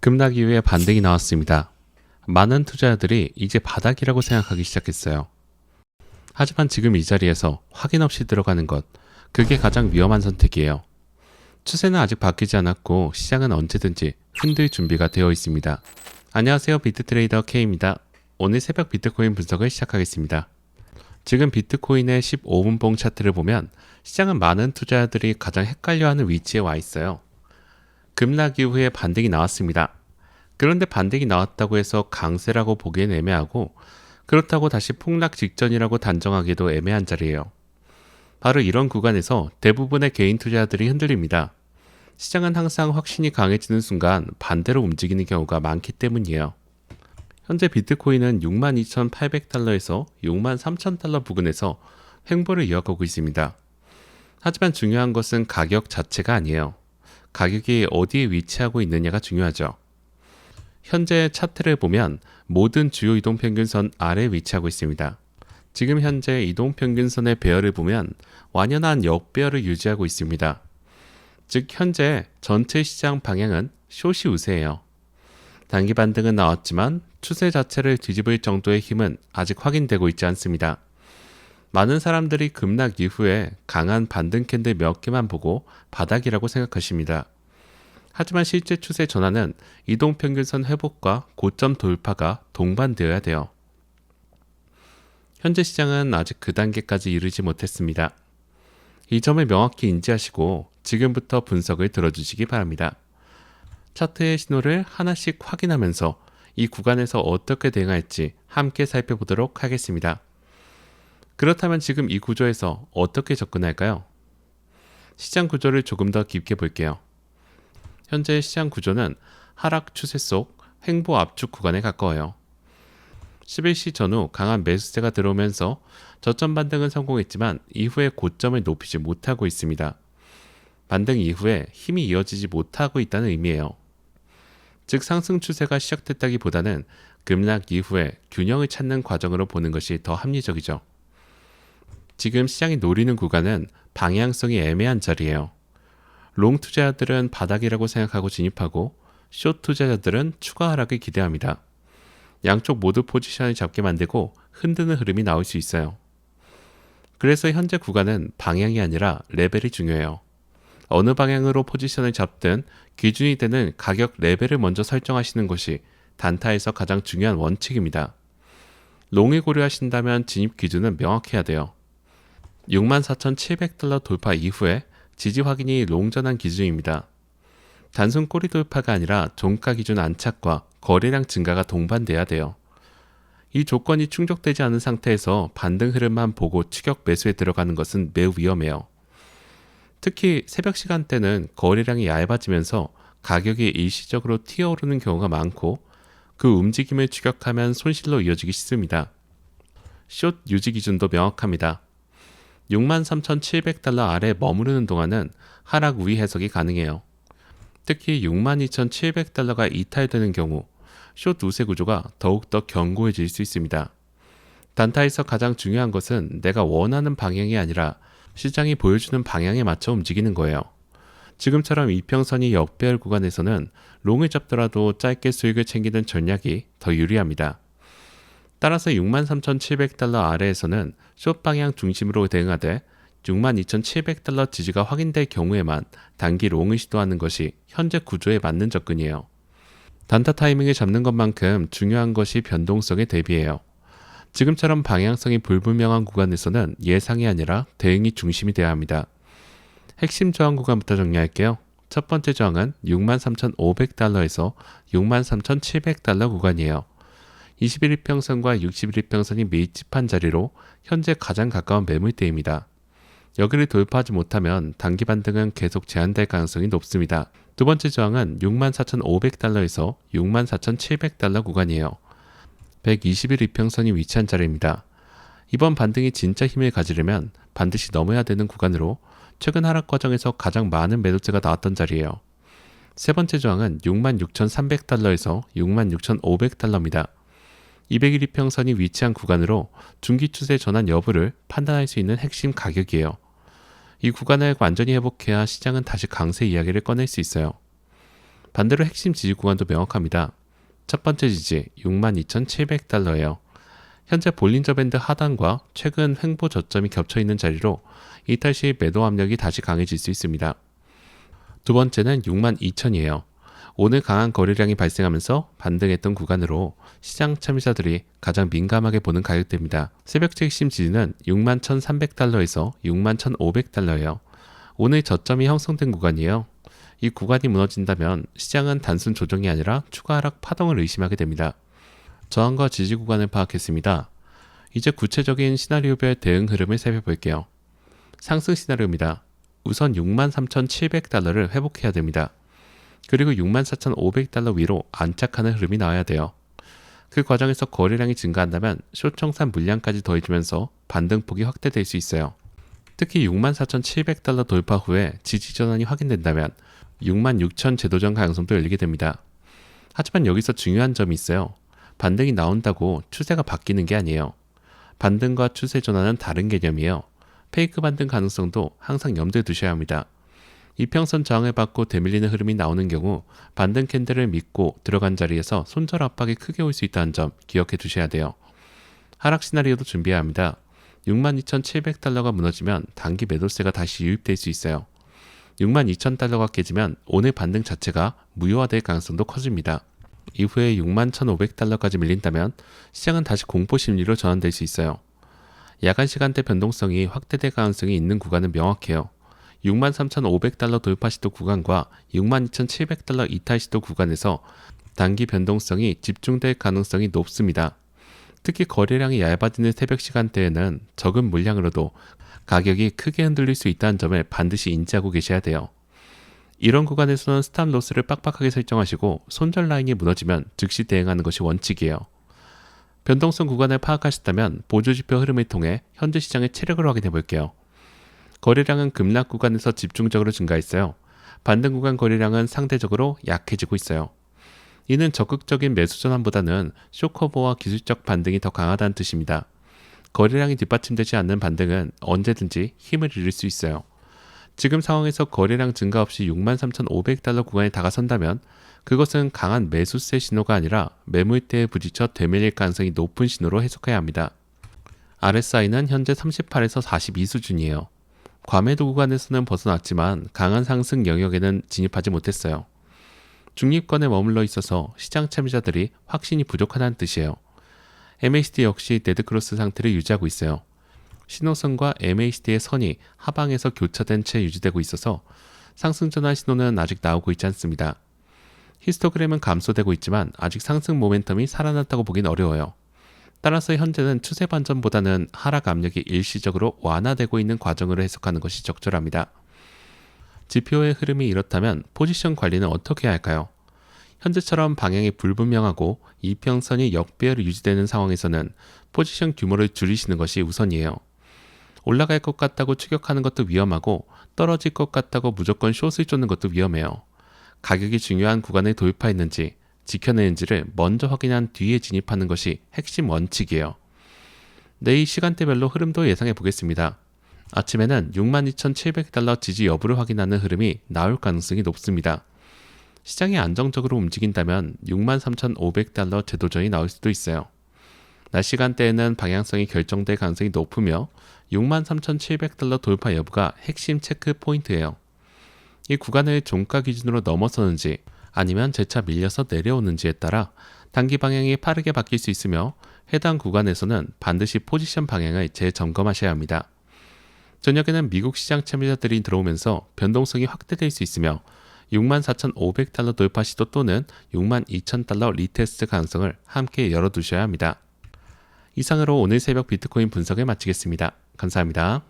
급락 이후에 반등이 나왔습니다. 많은 투자자들이 이제 바닥이라고 생각하기 시작했어요. 하지만 지금 이 자리에서 확인 없이 들어가는 것, 그게 가장 위험한 선택이에요. 추세는 아직 바뀌지 않았고 시장은 언제든지 흔들 준비가 되어 있습니다. 안녕하세요, 비트트레이더 K입니다. 오늘 새벽 비트코인 분석을 시작하겠습니다. 지금 비트코인의 15분봉 차트를 보면 시장은 많은 투자자들이 가장 헷갈려하는 위치에 와 있어요. 급락 이후에 반등이 나왔습니다. 그런데 반등이 나왔다고 해서 강세라고 보기엔 애매하고, 그렇다고 다시 폭락 직전이라고 단정하기도 애매한 자리예요. 바로 이런 구간에서 대부분의 개인 투자자들이 흔들립니다. 시장은 항상 확신이 강해지는 순간 반대로 움직이는 경우가 많기 때문이에요. 현재 비트코인은 62,800달러에서 63,000달러 부근에서 횡보를 이어가고 있습니다. 하지만 중요한 것은 가격 자체가 아니에요. 가격이 어디에 위치하고 있느냐가 중요하죠. 현재 차트를 보면 모든 주요 이동평균선 아래에 위치하고 있습니다. 지금 현재 이동평균선의 배열을 보면 완연한 역배열을 유지하고 있습니다. 즉 현재 전체 시장 방향은 숏이 우세해요. 단기 반등은 나왔지만 추세 자체를 뒤집을 정도의 힘은 아직 확인되고 있지 않습니다. 많은 사람들이 급락 이후에 강한 반등 캔들 몇 개만 보고 바닥이라고 생각하십니다. 하지만 실제 추세 전환은 이동평균선 회복과 고점 돌파가 동반되어야 돼요. 현재 시장은 아직 그 단계까지 이르지 못했습니다. 이 점을 명확히 인지하시고 지금부터 분석을 들어주시기 바랍니다. 차트의 신호를 하나씩 확인하면서 이 구간에서 어떻게 대응할지 함께 살펴보도록 하겠습니다. 그렇다면 지금 이 구조에서 어떻게 접근할까요? 시장 구조를 조금 더 깊게 볼게요. 현재 시장 구조는 하락 추세 속 횡보 압축 구간에 가까워요. 11시 전후 강한 매수세가 들어오면서 저점 반등은 성공했지만 이후에 고점을 높이지 못하고 있습니다. 반등 이후에 힘이 이어지지 못하고 있다는 의미예요. 즉 상승 추세가 시작됐다기보다는 급락 이후에 균형을 찾는 과정으로 보는 것이 더 합리적이죠. 지금 시장이 노리는 구간은 방향성이 애매한 자리예요. 롱 투자자들은 바닥이라고 생각하고 진입하고 숏 투자자들은 추가 하락을 기대합니다. 양쪽 모두 포지션을 잡게 만들고 흔드는 흐름이 나올 수 있어요. 그래서 현재 구간은 방향이 아니라 레벨이 중요해요. 어느 방향으로 포지션을 잡든 기준이 되는 가격 레벨을 먼저 설정하시는 것이 단타에서 가장 중요한 원칙입니다. 롱을 고려하신다면 진입 기준은 명확해야 돼요. 64,700달러 돌파 이후에 지지 확인이 롱전환 기준입니다. 단순 꼬리 돌파가 아니라 종가 기준 안착과 거래량 증가가 동반돼야 돼요. 이 조건이 충족되지 않은 상태에서 반등 흐름만 보고 추격 매수에 들어가는 것은 매우 위험해요. 특히 새벽 시간대는 거래량이 얇아지면서 가격이 일시적으로 튀어오르는 경우가 많고 그 움직임을 추격하면 손실로 이어지기 쉽습니다. 숏 유지 기준도 명확합니다. 63,700달러 아래 머무르는 동안은 하락 우위 해석이 가능해요. 특히 62,700달러가 이탈되는 경우 숏 우세 구조가 더욱더 견고해질 수 있습니다. 단타에서 가장 중요한 것은 내가 원하는 방향이 아니라 시장이 보여주는 방향에 맞춰 움직이는 거예요. 지금처럼 이평선이 역배열 구간에서는 롱을 잡더라도 짧게 수익을 챙기는 전략이 더 유리합니다. 따라서 63,700달러 아래에서는 숏 방향 중심으로 대응하되 62,700달러 지지가 확인될 경우에만 단기 롱을 시도하는 것이 현재 구조에 맞는 접근이에요. 단타 타이밍을 잡는 것만큼 중요한 것이 변동성에 대비해요. 지금처럼 방향성이 불분명한 구간에서는 예상이 아니라 대응이 중심이 되어야 합니다. 핵심 저항 구간부터 정리할게요. 첫 번째 저항은 63,500달러에서 63,700달러 구간이에요. 21일평선과 61일평선이 밀집한 자리로 현재 가장 가까운 매물대입니다. 여기를 돌파하지 못하면 단기 반등은 계속 제한될 가능성이 높습니다. 두 번째 저항은 64,500달러에서 64,700달러 구간이에요. 120일 이평선이 위치한 자리입니다. 이번 반등이 진짜 힘을 가지려면 반드시 넘어야 되는 구간으로 최근 하락 과정에서 가장 많은 매도세가 나왔던 자리예요. 세 번째 저항은 66,300달러에서 66,500달러입니다. 200일 이평선이 위치한 구간으로 중기 추세 전환 여부를 판단할 수 있는 핵심 가격이에요. 이 구간을 완전히 회복해야 시장은 다시 강세 이야기를 꺼낼 수 있어요. 반대로 핵심 지지 구간도 명확합니다. 첫 번째 지지 62,700달러예요. 현재 볼린저 밴드 하단과 최근 횡보 저점이 겹쳐 있는 자리로 이탈 시 매도 압력이 다시 강해질 수 있습니다. 두 번째는 62,000이에요. 오늘 강한 거래량이 발생하면서 반등했던 구간으로 시장 참여자들이 가장 민감하게 보는 가격대입니다. 새벽 핵심 지지는 61,300달러에서 61,500달러예요. 오늘 저점이 형성된 구간이에요. 이 구간이 무너진다면 시장은 단순 조정이 아니라 추가 하락 파동을 의심하게 됩니다. 저항과 지지 구간을 파악했습니다. 이제 구체적인 시나리오별 대응 흐름을 살펴볼게요. 상승 시나리오입니다. 우선 63,700달러를 회복해야 됩니다. 그리고 64,500달러 위로 안착하는 흐름이 나와야 돼요. 그 과정에서 거래량이 증가한다면 쇼청산 물량까지 더해지면서 반등폭이 확대될 수 있어요. 특히 64,700달러 돌파 후에 지지 전환이 확인된다면 66,000 제도전 가능성도 열리게 됩니다. 하지만 여기서 중요한 점이 있어요. 반등이 나온다고 추세가 바뀌는 게 아니에요. 반등과 추세 전환은 다른 개념이에요. 페이크 반등 가능성도 항상 염두에 두셔야 합니다. 이평선 저항을 받고 되밀리는 흐름이 나오는 경우 반등 캔들을 믿고 들어간 자리에서 손절 압박이 크게 올 수 있다는 점 기억해 두셔야 돼요. 하락 시나리오도 준비해야 합니다. 62,700달러가 무너지면 단기 매도세가 다시 유입될 수 있어요. 62,000달러가 깨지면 오늘 반등 자체가 무효화될 가능성도 커집니다. 이후에 61,500달러까지 밀린다면 시장은 다시 공포 심리로 전환될 수 있어요. 야간 시간대 변동성이 확대될 가능성이 있는 구간은 명확해요. 63,500달러 돌파 시도 구간과 62,700달러 이탈 시도 구간에서 단기 변동성이 집중될 가능성이 높습니다. 특히 거래량이 얇아지는 새벽 시간대에는 적은 물량으로도 가격이 크게 흔들릴 수 있다는 점을 반드시 인지하고 계셔야 돼요. 이런 구간에서는 스탑 로스를 빡빡하게 설정하시고 손절 라인이 무너지면 즉시 대응하는 것이 원칙이에요. 변동성 구간을 파악하셨다면 보조지표 흐름을 통해 현재 시장의 체력을 확인해 볼게요. 거래량은 급락 구간에서 집중적으로 증가했어요. 반등 구간 거래량은 상대적으로 약해지고 있어요. 이는 적극적인 매수 전환보다는 쇼커버와 기술적 반등이 더 강하다는 뜻입니다. 거래량이 뒷받침되지 않는 반등은 언제든지 힘을 잃을 수 있어요. 지금 상황에서 거래량 증가 없이 63,500달러 구간에 다가선다면 그것은 강한 매수세 신호가 아니라 매물대에 부딪혀 되밀릴 가능성이 높은 신호로 해석해야 합니다. RSI는 현재 38에서 42 수준이에요. 과매도 구간에서는 벗어났지만 강한 상승 영역에는 진입하지 못했어요. 중립권에 머물러 있어서 시장 참여자들이 확신이 부족하다는 뜻이에요. MACD 역시 데드크로스 상태를 유지하고 있어요. 신호선과 MACD의 선이 하방에서 교차된 채 유지되고 있어서 상승 전환 신호는 아직 나오고 있지 않습니다. 히스토그램은 감소되고 있지만 아직 상승 모멘텀이 살아났다고 보긴 어려워요. 따라서 현재는 추세 반전보다는 하락 압력이 일시적으로 완화되고 있는 과정으로 해석하는 것이 적절합니다. 지표의 흐름이 이렇다면 포지션 관리는 어떻게 해야 할까요? 현재처럼 방향이 불분명하고 이평선이 역배열이 유지되는 상황에서는 포지션 규모를 줄이시는 것이 우선이에요. 올라갈 것 같다고 추격하는 것도 위험하고 떨어질 것 같다고 무조건 숏을 쫓는 것도 위험해요. 가격이 중요한 구간에 돌파했는지 지켜내는지를 먼저 확인한 뒤에 진입하는 것이 핵심 원칙이에요. 내일 시간대별로 흐름도 예상해 보겠습니다. 아침에는 62,700달러 지지 여부를 확인하는 흐름이 나올 가능성이 높습니다. 시장이 안정적으로 움직인다면 63,500달러 제도전이 나올 수도 있어요. 낮 시간대에는 방향성이 결정될 가능성이 높으며 63,700달러 돌파 여부가 핵심 체크 포인트예요. 이 구간을 종가 기준으로 넘어서는지 아니면 재차 밀려서 내려오는지에 따라 단기 방향이 빠르게 바뀔 수 있으며 해당 구간에서는 반드시 포지션 방향을 재점검하셔야 합니다. 저녁에는 미국 시장 참여자들이 들어오면서 변동성이 확대될 수 있으며 64,500달러 돌파 시도 또는 62,000달러 리테스트 가능성을 함께 열어두셔야 합니다. 이상으로 오늘 새벽 비트코인 분석을 마치겠습니다. 감사합니다.